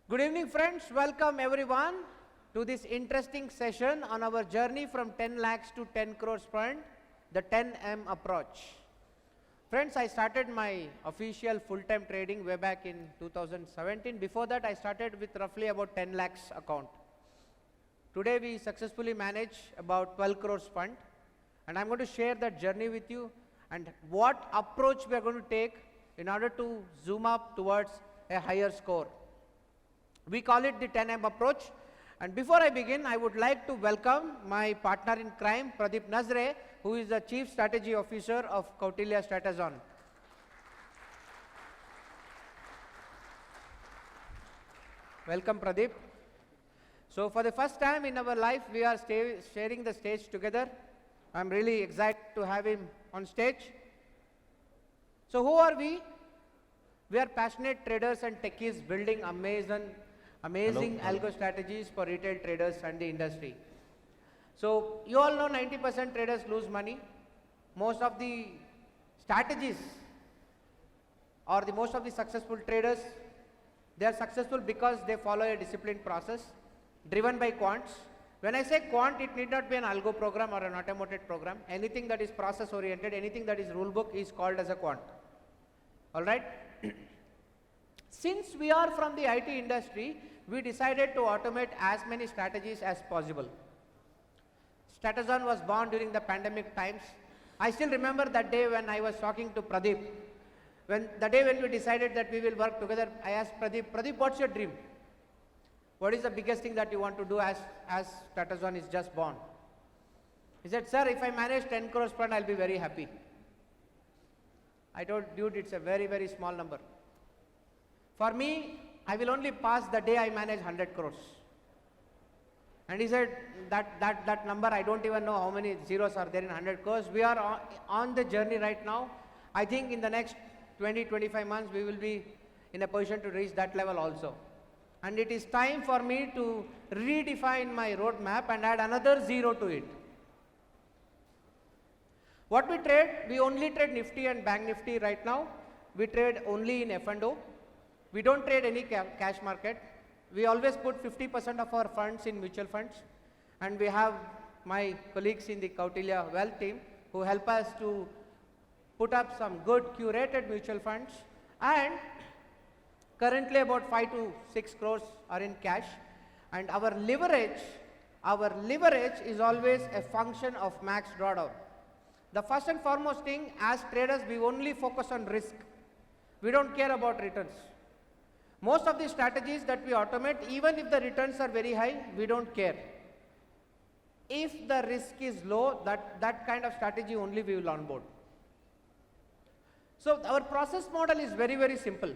Good evening, friends. Welcome everyone to this interesting session on our journey from 10 lakhs to 10 crores fund, the 10M approach. Friends, I started my official full-time trading way back in 2017. Before that, I started with roughly about 10 lakhs account. Today, we successfully manage about 12 crores fund, and I'm going to share that journey with you and what approach we are going to take in order to zoom up towards a higher score. We call it the 10M approach. And before I begin, I would like to welcome my partner in crime, Pradeep Nazre, who is the Chief Strategy Officer of Kautilya Stratazon. Welcome, Pradeep. So for the first time in our life, we are sharing the stage together. I'm really excited to have him on stage. So who are we? We are passionate traders and techies building amazing algo strategies for retail traders and the industry. So you all know 90% traders lose money. Most of the strategies or most of the successful traders, they are successful because they follow a disciplined process driven by quants. When I say quant, it need not be an algo program or an automated program. Anything that is process oriented, anything that is rule book is called as a quant. All right. Since we are from the IT industry, we decided to automate as many strategies as possible. Stratazon was born during the pandemic times. I still remember that day when I was talking to Pradeep. The day when we decided that we will work together, I asked Pradeep, what's your dream? What is the biggest thing that you want to do as Stratazon is just born? He said, sir, if I manage 10 crores fund, I'll be very happy. I told, dude, it's a very, very small number. For me, I will only pass the day I manage 100 crores. And he said, that number, I don't even know how many zeros are there in 100 crores. We are on the journey right now. I think in the next 20-25 months, we will be in a position to reach that level also. And it is time for me to redefine my roadmap and add another zero to it. What we trade, we only trade Nifty and Bank Nifty right now. We trade only in F&O. We don't trade any cash market. We always put 50% of our funds in mutual funds. And we have my colleagues in the Kautilya Wealth team who help us to put up some good curated mutual funds. And currently about 5 to 6 crores are in cash. And our leverage is always a function of max drawdown. The first and foremost thing, as traders, we only focus on risk. We don't care about returns. Most of the strategies that we automate, even if the returns are very high, we don't care. If the risk is low, that kind of strategy only we will onboard. So our process model is very, very simple.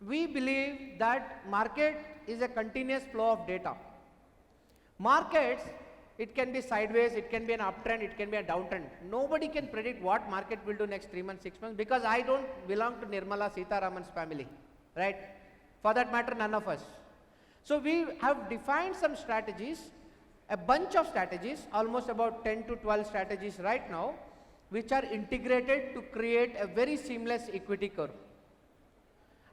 We believe that market is a continuous flow of data. Markets, it can be sideways, it can be an uptrend, it can be a downtrend. Nobody can predict what market will do next 3 months, 6 months, because I don't belong to Nirmala Sitharaman's family, right? For that matter, none of us. So we have defined some strategies, a bunch of strategies, almost about 10 to 12 strategies right now, which are integrated to create a very seamless equity curve.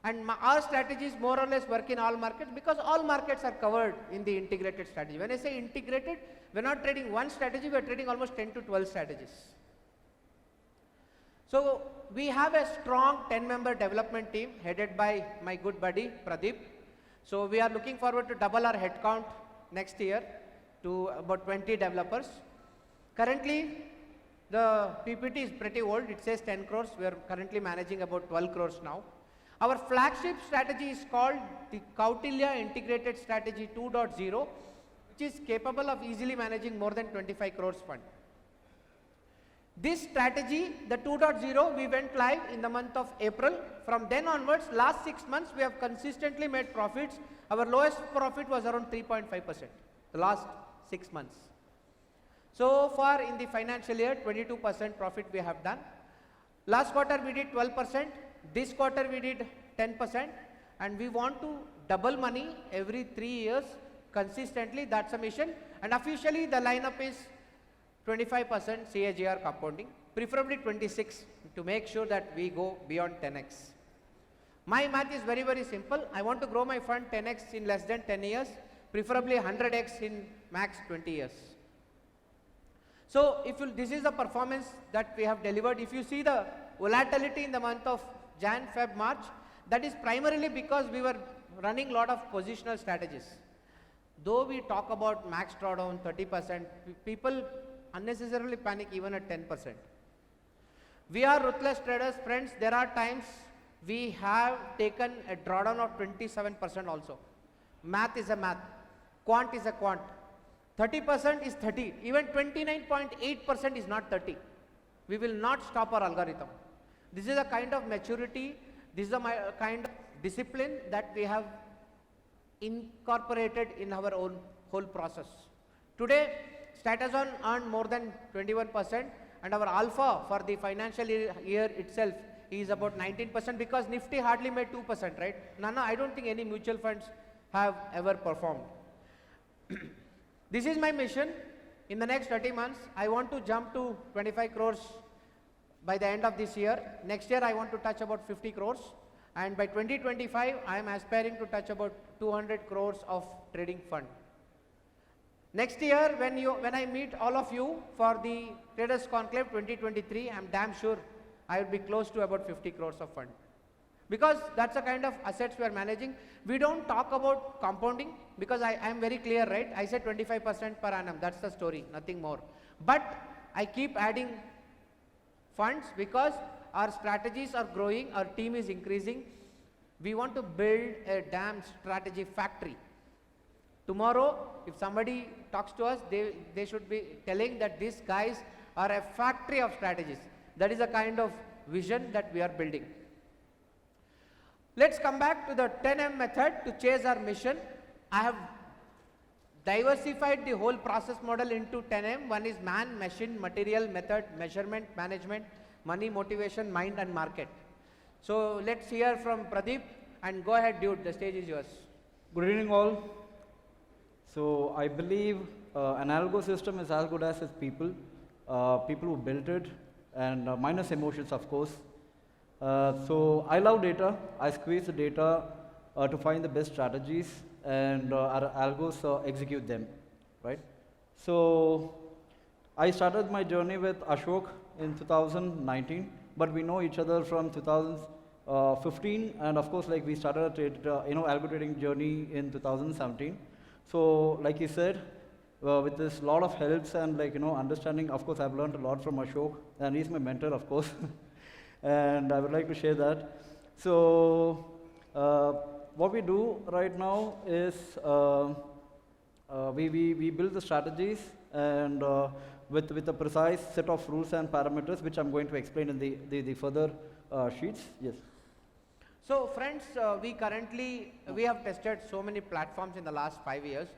And our strategies more or less work in all markets because all markets are covered in the integrated strategy. When I say integrated, we're not trading one strategy, we're trading almost 10 to 12 strategies. So we have a strong 10-member development team headed by my good buddy Pradeep. So we are looking forward to double our headcount next year to about 20 developers. Currently, the PPT is pretty old. It says 10 crores. We are currently managing about 12 crores now. Our flagship strategy is called the Kautilya Integrated Strategy 2.0, which is capable of easily managing more than 25 crores fund. This strategy, the 2.0, we went live in the month of April. From then onwards, last 6 months, we have consistently made profits. Our lowest profit was around 3.5%, the last 6 months. So far in the financial year, 22% profit we have done. Last quarter, we did 12%. This quarter, we did 10%. And we want to double money every 3 years consistently. That's a mission. And officially, the lineup is 25% CAGR compounding, preferably 26 to make sure that we go beyond 10x. My math is very, very simple. I want to grow my fund 10x in less than 10 years, preferably 100x in max 20 years. So if you, this is the performance that we have delivered. If you see the volatility in the month of Jan, Feb, March, that is primarily because we were running a lot of positional strategies. Though we talk about max drawdown 30%, people unnecessarily panic even at 10%. We are ruthless traders, friends. There are times we have taken a drawdown of 27% also. Math is a math. Quant is a quant. 30% is 30. Even 29.8% is not 30. We will not stop our algorithm. This is a kind of maturity. This is a kind of discipline that we have incorporated in our own whole process. Today, Statazon earned more than 21%, and our alpha for the financial year itself is about 19% because Nifty hardly made 2%, right? Nana, I don't think any mutual funds have ever performed. This is my mission. In the next 30 months, I want to jump to 25 crores by the end of this year. Next year, I want to touch about 50 crores. And by 2025, I am aspiring to touch about 200 crores of trading fund. Next year, when I meet all of you for the Traders Conclave 2023, I'm damn sure I will be close to about 50 crores of fund. Because that's the kind of assets we are managing. We don't talk about compounding because I am very clear, right? I said 25% per annum. That's the story, nothing more. But I keep adding funds because our strategies are growing, our team is increasing. We want to build a damn strategy factory. Tomorrow, if somebody talks to us, they should be telling that these guys are a factory of strategies. That is the kind of vision that we are building. Let's come back to the 10M method to chase our mission. I have diversified the whole process model into 10M. One is man, machine, material, method, measurement, management, money, motivation, mind and market. So let's hear from Pradeep and go ahead, dude, the stage is yours. Good evening all. So I believe an algo system is as good as its people, people who built it, and minus emotions, of course. So I love data. I squeeze the data to find the best strategies, and our algos execute them, right? So I started my journey with Ashok in 2019, but we know each other from 2015, and of course, like we started a trade, algo trading journey in 2017. So, like you said, with this lot of helps and understanding, of course, I've learned a lot from Ashok, and he's my mentor, of course. And I would like to share that. So, what we do right now is we build the strategies and with a precise set of rules and parameters, which I'm going to explain in the further sheets. Yes. So friends, we have tested so many platforms in the last 5 years.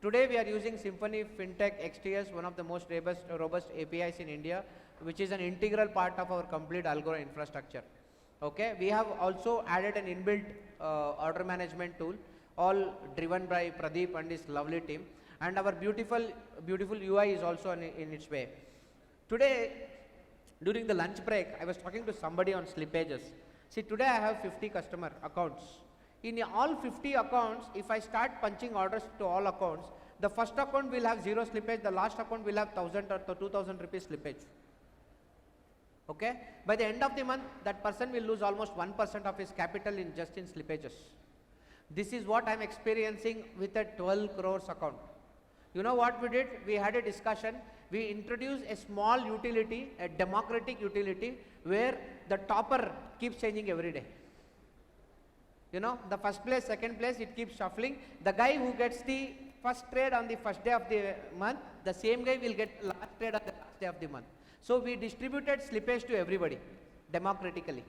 Today we are using Symphony FinTech XTS, one of the most robust APIs in India, which is an integral part of our complete algo infrastructure. Okay, we have also added an inbuilt order management tool, all driven by Pradeep and his lovely team, and our beautiful UI is also in its way. Today, during the lunch break, I was talking to somebody on slippages. See, today I have 50 customer accounts. In all 50 accounts, if I start punching orders to all accounts, the first account will have 0 slippage, the last account will have 1,000 or 2,000 rupees slippage. Okay? By the end of the month, that person will lose almost 1% of his capital in just in slippages. This is what I'm experiencing with a 12 crores account. You know what we did? We had a discussion. We introduced a small utility, a democratic utility, where the topper keeps changing every day. You know, the first place, second place, it keeps shuffling. The guy who gets the first trade on the first day of the month, the same guy will get last trade on the last day of the month. So we distributed slippage to everybody, democratically.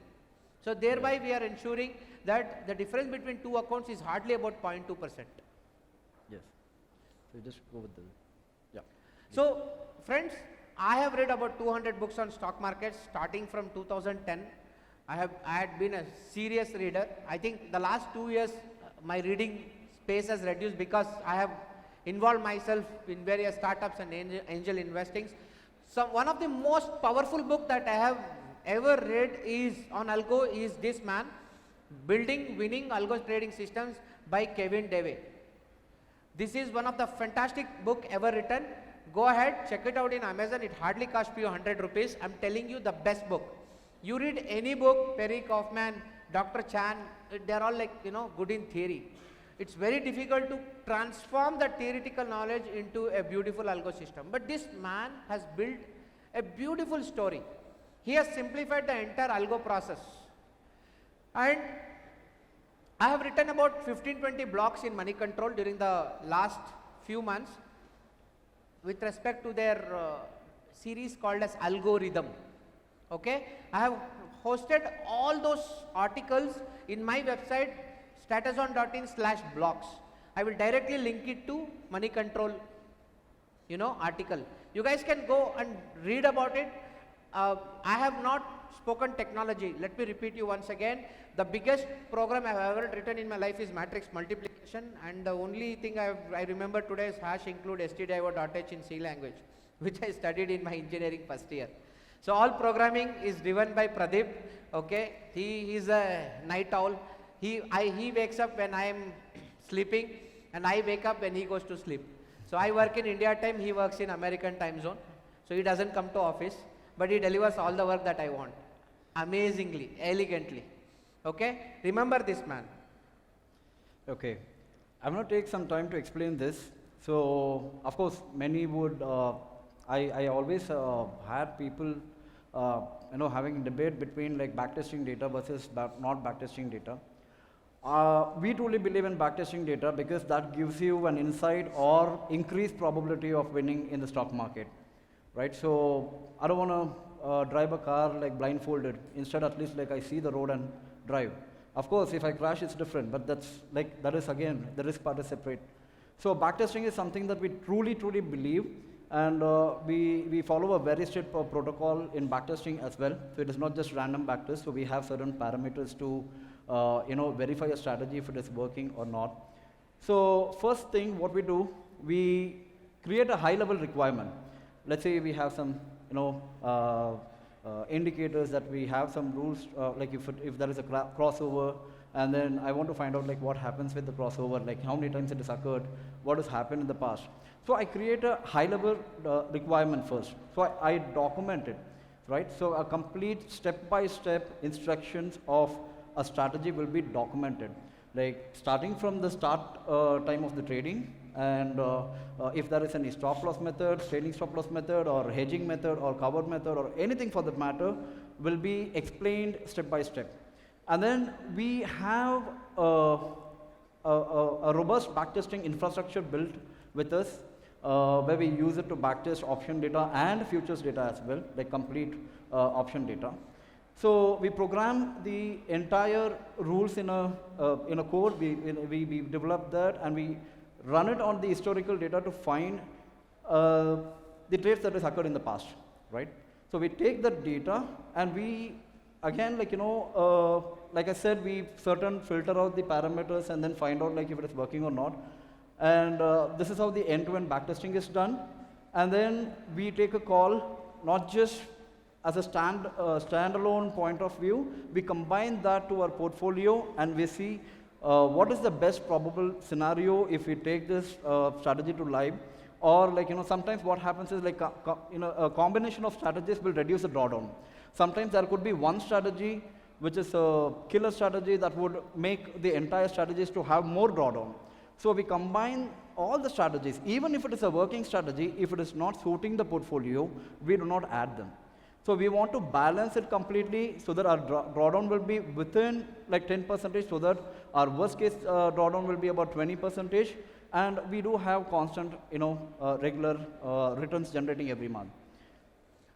So thereby we are ensuring that the difference between two accounts is hardly about 0.2%. Yes. So just go with the, yeah. So friends, I have read about 200 books on stock markets starting from 2010. I had been a serious reader. I think the last 2 years my reading space has reduced because I have involved myself in various startups and angel investings. So one of the most powerful book that I have ever read is on Algo is this man. Building Winning Algo Trading Systems by Kevin Dave. This is one of the fantastic book ever written. Go ahead, check it out in Amazon. It hardly costs you 100 rupees. I'm telling you, the best book. You read any book, Perry Kaufman, Dr. Chan, they're all like, good in theory. It's very difficult to transform the theoretical knowledge into a beautiful algo system. But this man has built a beautiful story. He has simplified the entire algo process. And I have written about 15-20 blogs in Money Control during the last few months with respect to their series called as Algorithm. Okay, I have hosted all those articles in my website statuson.in/blogs. I will directly link it to Money Control, article. You guys can go and read about it. I have not spoken technology. Let me repeat you once again. The biggest program I have ever written in my life is matrix multiplication, and the only thing I remember today is hash include stdio.h in C language, which I studied in my engineering first year. So all programming is driven by Pradeep. Okay, he is a night owl. He wakes up when I am sleeping, and I wake up when he goes to sleep. So I work in India time, he works in American time zone. So he doesn't come to office, but he delivers all the work that I want. Amazingly, elegantly. Okay, remember this man. Okay, I'm going to take some time to explain this. So, of course, many would, I always had people, having a debate between like backtesting data versus not backtesting data. We truly believe in backtesting data because that gives you an insight or increased probability of winning in the stock market, right? So I don't want to drive a car like blindfolded. Instead, at least like I see the road and drive. Of course, if I crash, it's different, but that is again, the risk part is separate. So backtesting is something that we truly believe, and we follow a very strict protocol in backtesting as well. So it is not just random backtest. So we have certain parameters to verify a strategy if it is working or not. So first thing, what we do, we create a high-level requirement. Let's say we have some, indicators that we have some rules, like if there is a crossover, and then I want to find out like what happens with the crossover, like how many times it has occurred, what has happened in the past. So I create a high-level requirement first. So I document it, right? So a complete step-by-step instructions of a strategy will be documented, like starting from the start time of the trading, and if there is any stop loss method, trading stop loss method, or hedging method, or cover method, or anything for that matter, will be explained step by step. And then we have a robust backtesting infrastructure built with us, where we use it to backtest option data and futures data as well, like complete option data. So we program the entire rules in a code. We develop that, and we run it on the historical data to find the trades that has occurred in the past, right? So we take that data, and we again, like I said, we filter out the parameters and then find out like if it is working or not. And this is how the end-to-end backtesting is done. And then we take a call, not just as a standalone point of view, we combine that to our portfolio, and we see what is the best probable scenario if we take this strategy to live. Or sometimes what happens is like a combination of strategies will reduce the drawdown. Sometimes there could be one strategy which is a killer strategy that would make the entire strategies to have more drawdown. So we combine all the strategies. Even if it is a working strategy, if it is not suiting the portfolio, we do not add them. So we want to balance it completely so that our drawdown will be within like 10%, so that our worst case drawdown will be about 20%, and we do have constant, regular returns generating every month.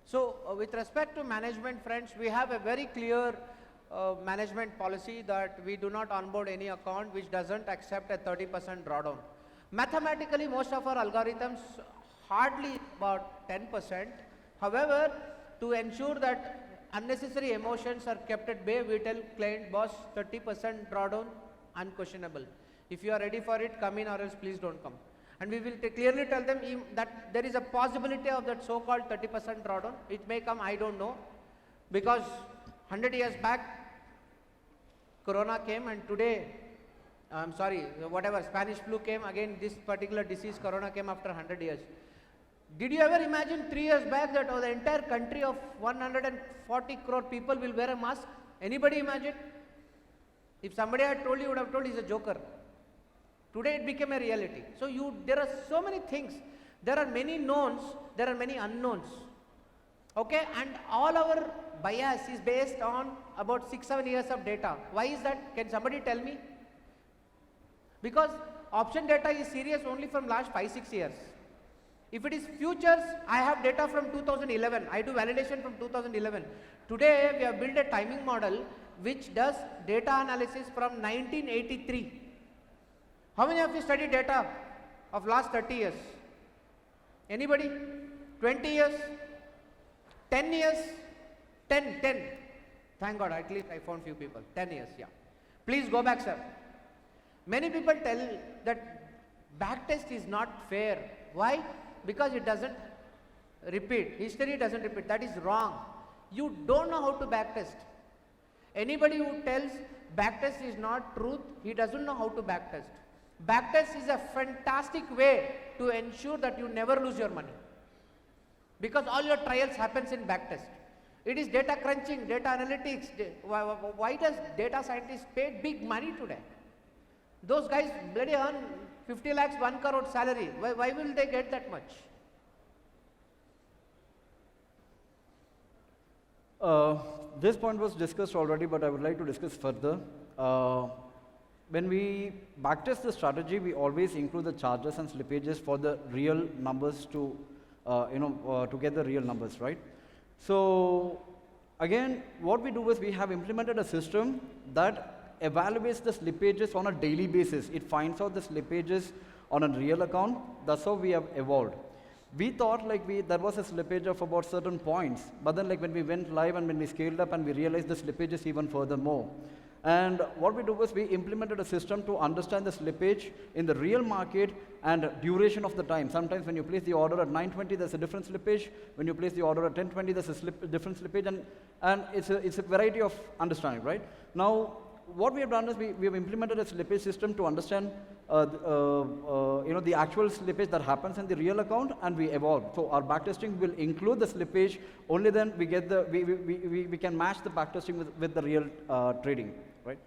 So with respect to management, friends, we have a very clear management policy that we do not onboard any account which doesn't accept a 30% drawdown. Mathematically, most of our algorithms hardly about 10%. However, to ensure that unnecessary emotions are kept at bay, we tell client, boss, 30% drawdown, unquestionable. If you are ready for it, come in, or else please don't come. And we will clearly tell them that there is a possibility of that so-called 30% drawdown. It may come, I don't know, because 100 years back, Corona came, and today, I'm sorry, whatever, Spanish flu came, again this particular disease, Corona, came after 100 years. Did you ever imagine 3 years back that the entire country of 140 crore people will wear a mask? Anybody imagine? If somebody had told you would have told he's a joker. Today it became a reality. So there are so many things. There are many knowns, there are many unknowns. Okay, and all our bias is based on about 6-7 years of data. Why is that? Can somebody tell me? Because option data is serious only from last 5-6 years. If it is futures, I have data from 2011. I do validation from 2011. Today, we have built a timing model which does data analysis from 1983. How many of you studied data of last 30 years? Anybody? 20 years? 10 years? 10. Thank God, at least I found few people. 10 years, yeah. Please go back, sir. Many people tell that backtest is not fair. Why? Because it doesn't repeat. History doesn't repeat. That is wrong. You don't know how to backtest. Anybody who tells backtest is not truth, he doesn't know how to backtest. Backtest is a fantastic way to ensure that you never lose your money. Because all your trials happens in backtest. It is data crunching, data analytics. Why does data scientists pay big money today? Those guys bloody earn 50 lakhs, 1 crore salary. Why will they get that much? This point was discussed already, but I would like to discuss further. When we backtest the strategy, we always include the charges and slippages for the real numbers to get the real numbers, right? So again, what we do is we have implemented a system that evaluates the slippages on a daily basis. It finds out the slippages on a real account. That's how we have evolved. We thought there was a slippage of about certain points, but then when we went live and when we scaled up and we realized the slippage is even further more. And what we do was we implemented a system to understand the slippage in the real market and duration of the time. Sometimes when you place the order at 9:20, there's a different slippage. When you place the order at 10:20, there's a different slippage, and it's a variety of understanding, right? Now, what we have done is we have implemented a slippage system to understand the actual slippage that happens in the real account, and we evolve. So our backtesting will include the slippage. Only then we get we can match the backtesting with the real trading, right?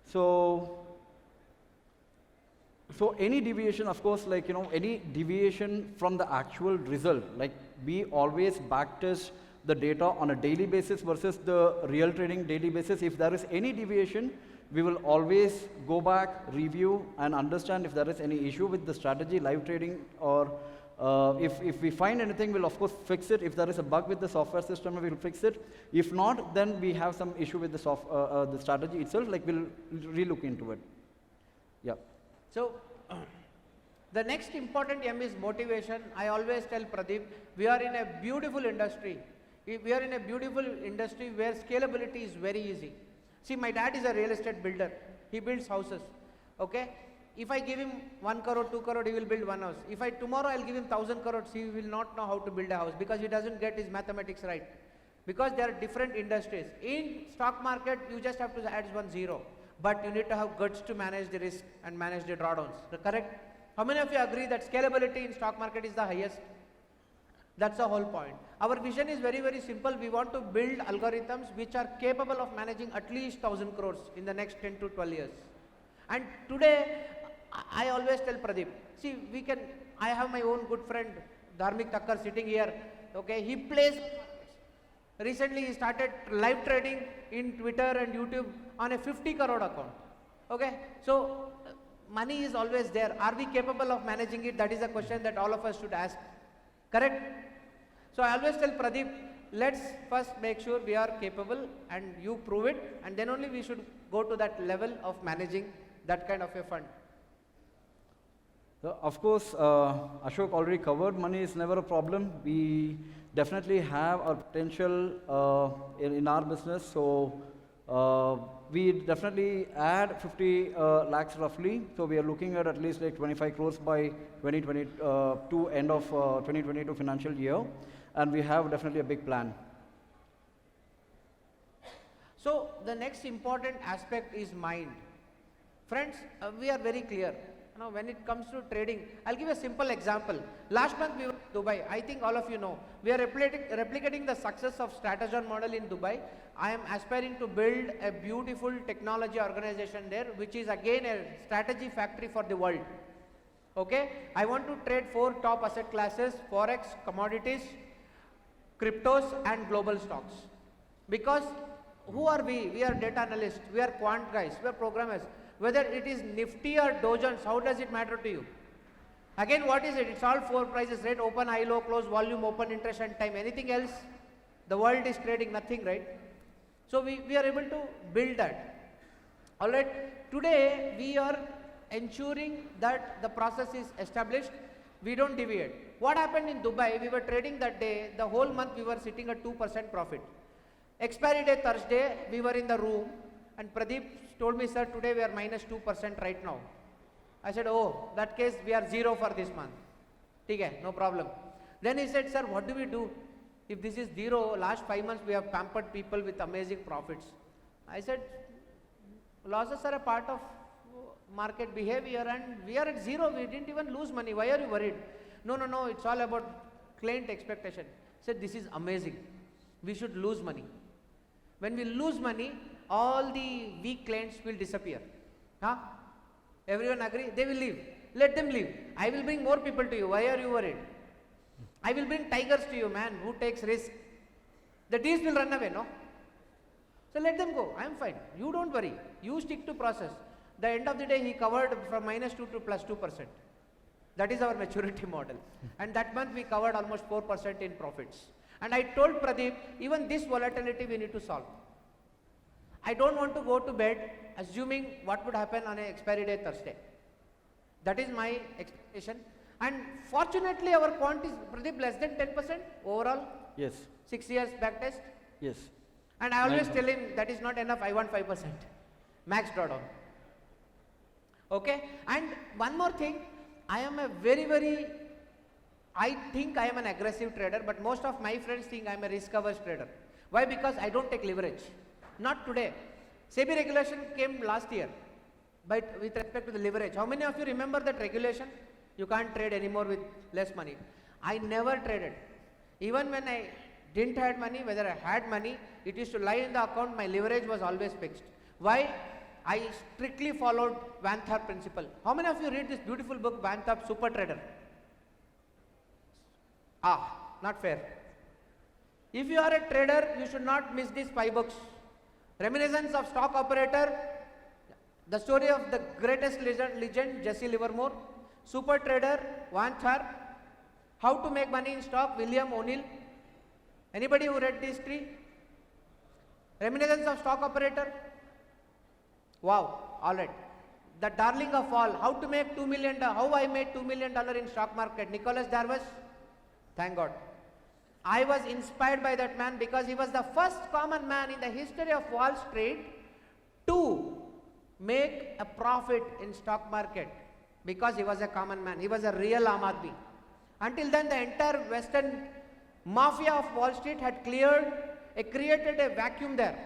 So any deviation, of course, any deviation from the actual result, we always backtest the data on a daily basis versus the real trading daily basis. If there is any deviation, we will always go back, review, and understand if there is any issue with the strategy, live trading, or if we find anything, we'll of course fix it. If there is a bug with the software system, we'll fix it. If not, then we have some issue with the strategy itself, we'll relook into it. Yeah. So, the next important M is motivation. I always tell Pradeep, we are in a beautiful industry. We are in a beautiful industry where scalability is very easy. See, my dad is a real estate builder. He builds houses. Okay? If I give him 1 crore, 2 crore, he will build one house. If tomorrow I'll give him 1,000 crores, he will not know how to build a house because he doesn't get his mathematics right. Because there are different industries. In stock market, you just have to add 1 zero. But you need to have guts to manage the risk and manage the drawdowns. Correct? How many of you agree that scalability in stock market is the highest? That's the whole point. Our vision is very, very simple. We want to build algorithms which are capable of managing at least 1,000 crores in the next 10 to 12 years. And today, I always tell Pradeep, see, I have my own good friend, Dharmik Thakkar, sitting here. Okay, he plays. Recently, he started live trading in Twitter and YouTube on a 50 crore account. Okay, so money is always there. Are we capable of managing it? That is a question that all of us should ask. Correct? So I always tell Pradeep, let's first make sure we are capable and you prove it, and then only we should go to that level of managing that kind of a fund. Of course, Ashok already covered money is never a problem. We definitely have a potential in our business. So we definitely add 50 lakhs roughly. So we are looking at least 25 crores by 2022, end of 2022 financial year. And we have definitely a big plan. So the next important aspect is mind. Friends, we are very clear. Now, when it comes to trading, I'll give a simple example. Last month we were in Dubai. I think all of you know. We are replicating the success of Strategon model in Dubai. I am aspiring to build a beautiful technology organization there, which is again a strategy factory for the world. Okay? I want to trade 4 top asset classes: Forex, commodities, cryptos and global stocks. Because who are we? We are data analysts, we are quant guys, we are programmers. Whether it is Nifty or Dow Jones, how does it matter to you? Again, what is it? It's all 4 prices: rate, open, high, low, close, volume, open, interest and time. Anything else? The world is trading nothing, right? So we are able to build that. Alright, today we are ensuring that the process is established, we don't deviate. What happened in Dubai? We were trading that day, the whole month we were sitting at 2% profit. Expiry day Thursday, we were in the room and Pradeep told me, sir, today we are minus 2% right now. I said, oh, that case we are 0 for this month. Okay, no problem. Then he said, sir, what do we do? If this is 0, last 5 months we have pampered people with amazing profits. I said, losses are a part of market behavior and we are at 0, we didn't even lose money. Why are you worried? No, it's all about client expectation. I said, this is amazing. We should lose money. When we lose money, all the weak clients will disappear. Huh? Everyone agree? They will leave. Let them leave. I will bring more people to you. Why are you worried? I will bring tigers to you, man, who takes risk. The deals will run away, no? So let them go. I am fine. You don't worry. You stick to process. The end of the day, he covered from -2 to +2%. That is our maturity model. And that month we covered almost 4% in profits. And I told Pradeep, even this volatility we need to solve. I don't want to go to bed assuming what would happen on an expiry day Thursday. That is my expectation. And fortunately our quant is, Pradeep, less than 10% overall. Yes. 6 years back test. Yes. And I always tell him that is not enough, I want 5%. Max drawdown. Okay. And one more thing, I am a I think I am an aggressive trader, but most of my friends think I am a risk-averse trader. Why? Because I don't take leverage. Not today. SEBI regulation came last year, but with respect to the leverage. How many of you remember that regulation? You can't trade anymore with less money. I never traded. Even when I didn't have money, whether I had money, it used to lie in the account, my leverage was always fixed. Why? I strictly followed Van Tharp principle. How many of you read this beautiful book, Van Tharp Super Trader? Not fair. If you are a trader, you should not miss these 5 books. Reminiscence of Stock Operator, the story of the greatest legend Jesse Livermore, Super Trader, Van Tharp, How to Make Money in Stock, William O'Neill. Anybody who read these 3? Reminiscence of Stock Operator? Wow, alright. The darling of all, How to Make $2 Million, How I Made $2 Million in Stock Market, Nicholas Darvas. Thank God. I was inspired by that man because he was the first common man in the history of Wall Street to make a profit in stock market because he was a common man. He was a real Aam Aadmi. Until then, the entire Western mafia of Wall Street had created a vacuum there.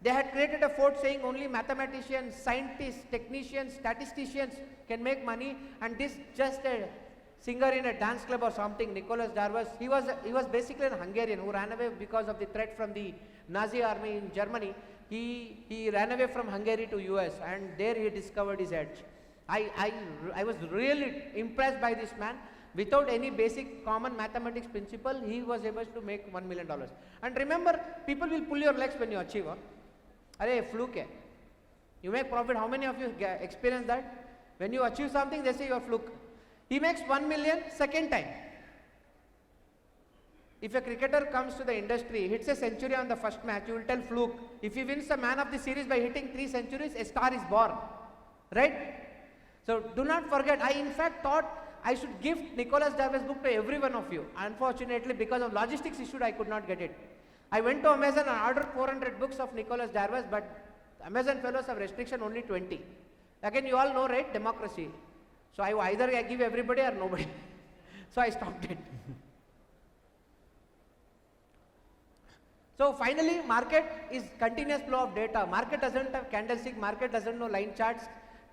They had created a fort saying only mathematicians, scientists, technicians, statisticians can make money, and this just a singer in a dance club or something, Nicholas Darvas, he was basically a Hungarian who ran away because of the threat from the Nazi army in Germany. He ran away from Hungary to US and there he discovered his edge. I was really impressed by this man. Without any basic common mathematics principle, he was able to make $1 million. And remember, people will pull your legs when you achieve. Arey, fluke hai. You make profit. How many of you experience that? When you achieve something, they say you are fluke. He makes 1 million second time. If a cricketer comes to the industry, hits a century on the first match, you will tell fluke. If he wins the man of the series by hitting 3 centuries, a star is born. Right? So do not forget, I in fact thought I should give Nicholas Darvas book to every one of you. Unfortunately, because of logistics issue, I could not get it. I went to Amazon and ordered 400 books of Nicholas Darvas, but Amazon fellows have restriction only 20. Again, you all know, right? Democracy. So I give everybody or nobody. So I stopped it. So finally, market is continuous flow of data. Market doesn't have candlestick, market doesn't know line charts,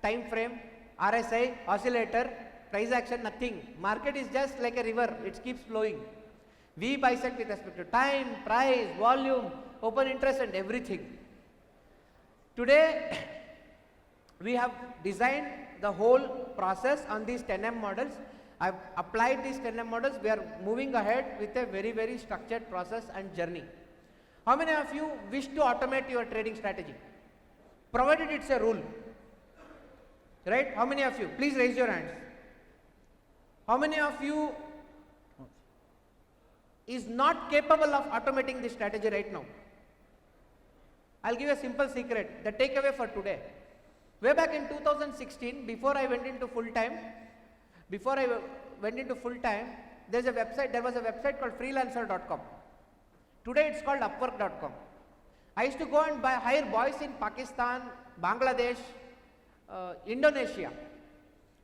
time frame, RSI, oscillator, price action, nothing. Market is just like a river, it keeps flowing. We bisect with respect to time, price, volume, open interest and everything. Today, we have designed the whole process on these 10M models. I've applied these 10M models. We are moving ahead with a very, very structured process and journey. How many of you wish to automate your trading strategy? Provided it's a rule. Right? How many of you? Please raise your hands. How many of you is not capable of automating this strategy right now? I'll give you a simple secret, the takeaway for today. Way back in 2016, before I went into full time, there was a website called freelancer.com. Today it's called upwork.com. I used to go and hire boys in Pakistan, Bangladesh, Indonesia,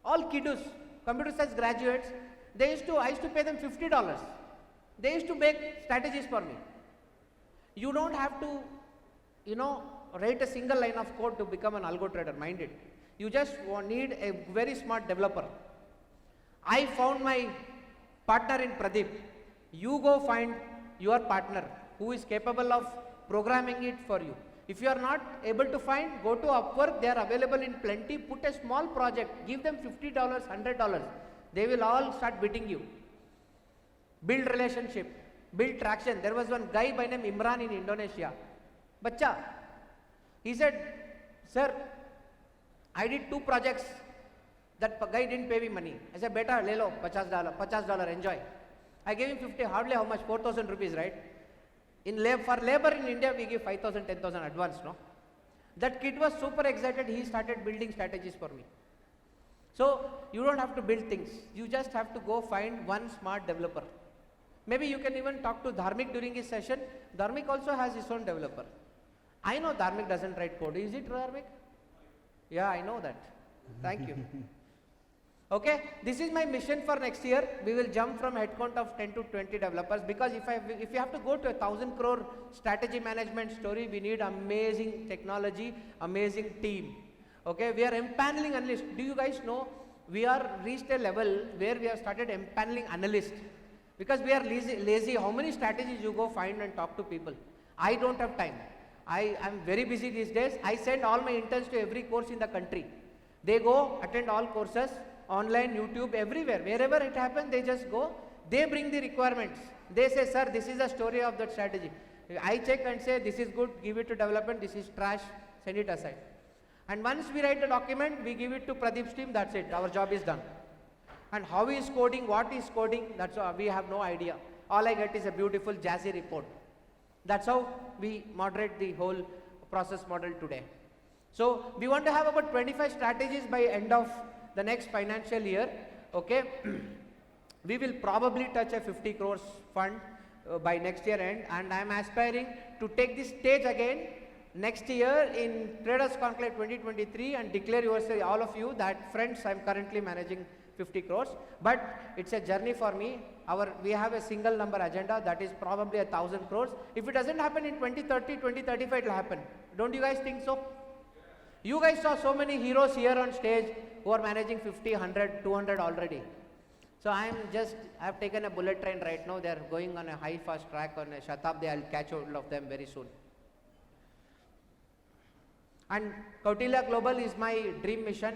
all kiddos, computer science graduates. I used to pay them $50. They used to make strategies for me. You don't have to, write a single line of code to become an algo trader, mind it. You just need a very smart developer. I found my partner in Pradeep. You go find your partner who is capable of programming it for you. If you are not able to find, go to Upwork, they are available in plenty. Put a small project, give them $50, $100. They will all start beating you. Build relationship, build traction. There was one guy by name Imran in Indonesia. Bacha, he said, sir, I did 2 projects. That guy didn't pay me money. I said, beta, le lo, $50, enjoy. I gave him 50, hardly how much, 4,000 rupees, right? For labor in India, we give 5,000, 10,000 advance, no? That kid was super excited, he started building strategies for me. So, you don't have to build things. You just have to go find one smart developer. Maybe you can even talk to Dharmik during his session. Dharmik also has his own developer. I know Dharmik doesn't write code. Is it, Dharmik? Yeah, I know that. Thank you. Okay, this is my mission for next year. We will jump from headcount of 10 to 20 developers, because if you have to go to 1,000 crore strategy management story, we need amazing technology, amazing team. Okay, we are empaneling analysts. Do you guys know we are reached a level where we have started empaneling analysts, because we are lazy. How many strategies you go find and talk to people? I don't have time. I am very busy these days. I send all my interns to every course in the country. They go attend all courses, online, YouTube, everywhere. Wherever it happens, they just go. They bring the requirements. They say, sir, this is the story of that strategy. I check and say, this is good, give it to development, this is trash, send it aside. And once we write the document, we give it to Pradeep's team, that's it, our job is done. And how is coding, what is coding, that's all, we have no idea. All I get is a beautiful jazzy report. That's how we moderate the whole process model today. So we want to have about 25 strategies by end of the next financial year. Okay, we will probably touch a 50 crores fund by next year end, and I am aspiring to take this stage again next year in Traders Conclave 2023 and declare yourself, all of you, that friends, I am currently managing 50 crores, but it's a journey for me. We have a single number agenda, that is probably 1,000 crores. If it doesn't happen in 2030, 2035, it will happen. Don't you guys think so? You guys saw so many heroes here on stage who are managing 50, 100, 200 already. So I have taken a bullet train right now. They are going on a high fast track on a Shatabdi. I'll catch hold of them very soon. And Kautilya Global is my dream mission.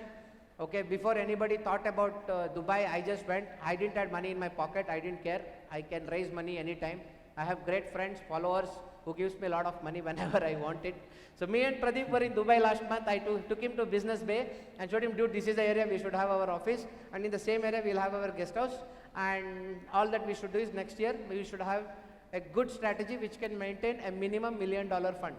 Okay, before anybody thought about Dubai, I just went. I didn't have money in my pocket. I didn't care. I can raise money anytime. I have great friends, followers who gives me a lot of money whenever I want it. So me and Pradeep were in Dubai last month. I took him to Business Bay and showed him, dude, this is the area we should have our office, and in the same area we'll have our guest house, and all that we should do is next year we should have a good strategy which can maintain a minimum $1 million fund.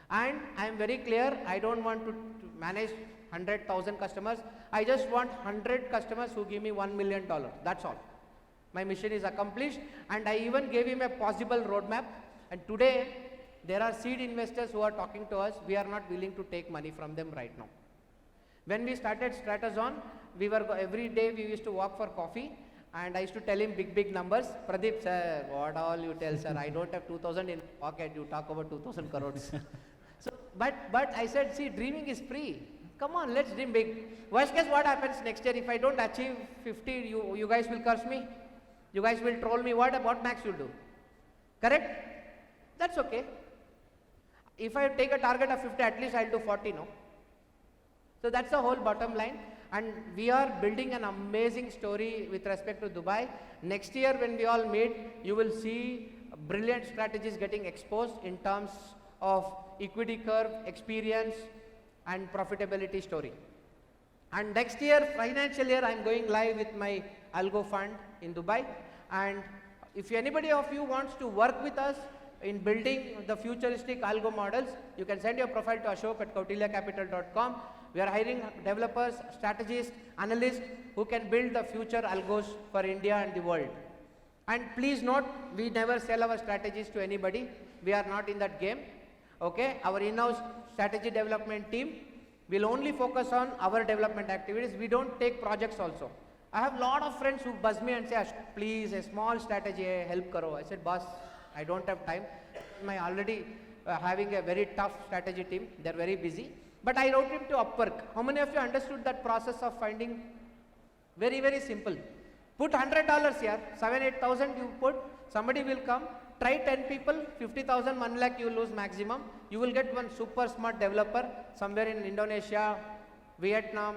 And I am very clear, I don't want to manage 100,000 customers. I just want 100 customers who give me $1 million. That's all. My mission is accomplished, and I even gave him a possible roadmap. And today, there are seed investors who are talking to us. We are not willing to take money from them right now. When we started Stratazon, every day we used to walk for coffee, and I used to tell him big numbers. Pradeep sir, what all you tell sir, I don't have 2000 in pocket, you talk about 2000 crores. So, but I said, see, dreaming is free. Come on, let's dream big. Worst case, what happens next year? If I don't achieve 50, you guys will curse me. You guys will troll me. What Max will do? Correct? That's okay. If I take a target of 50, at least I'll do 40, no? So that's the whole bottom line. And we are building an amazing story with respect to Dubai. Next year when we all meet, you will see brilliant strategies getting exposed in terms of equity curve, experience, and profitability story. And next year, financial year, I'm going live with my Algo fund in Dubai. And if anybody of you wants to work with us in building the futuristic Algo models, you can send your profile to ashok@kautilyacapital.com. We are hiring developers, strategists, analysts who can build the future algos for India and the world. And please note, we never sell our strategies to anybody. We are not in that game. Okay, our in-house strategy development team will only focus on our development activities. We don't take projects also. I have a lot of friends who buzz me and say, Ashok, please, a small strategy, help karo. I said, boss, I don't have time. I'm already having a very tough strategy team. They're very busy. But I wrote him to Upwork. How many of you understood that process of finding? Very simple. Put $100 here, 7,000-8,000 you put, somebody will come. Try 10 people, 50,000, 1 lakh you lose maximum. You will get one super smart developer somewhere in Indonesia, Vietnam,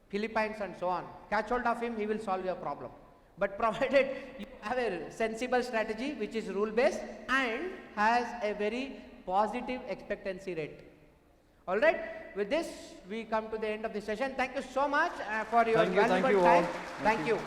Philippines and so on. Catch hold of him, he will solve your problem. But provided you have a sensible strategy which is rule based and has a very positive expectancy rate. Alright, with this we come to the end of the session. Thank you so much for your valuable time. Thank you.